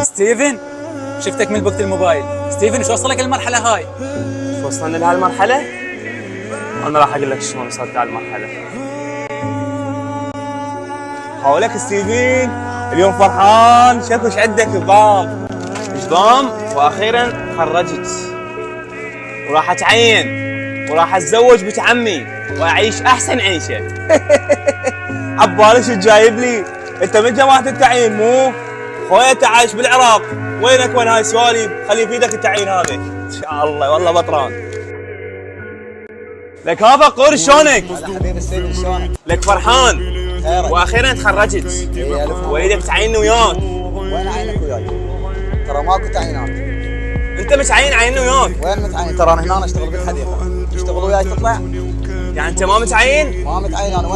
ستيفن، شفتك من بوقت الموبايل. ستيفن، شو وصلك المرحلة هاي؟ شو وصلنا لهالمرحلة؟ أنا راح أقول لك شلون وصلت لهالمرحلة. حولك ستيفن، اليوم فرحان، شكو ايش عندك نظام؟ نظام، وأخيرا تخرجت وراح أتعين وراح أتزوج بنت عمي وأعيش أحسن عيشة. عبالي شو جايب لي؟ أنت من جماعة التعيين مو؟ خويا أنت عايش بالعراق، وينك وين هاي السواليف؟ خلي يفيدك التعيين هذا. إن شاء الله والله بطران. لك ها فقور شلونك؟ هلا حبيبي ستيفن شلونك؟ لك فرحان خيرك؟ واخيرا تخرجت واريدك تعيني وياك. وين عينك وياي؟ ترى ماكو تعيينات. انت متعين عيني وياك. وين متعين؟ ترى انا هنا اشتغل بالحديقه. تشتغل وياي تطلع؟ يعني انت ما متعين؟ ما متعين انا، وين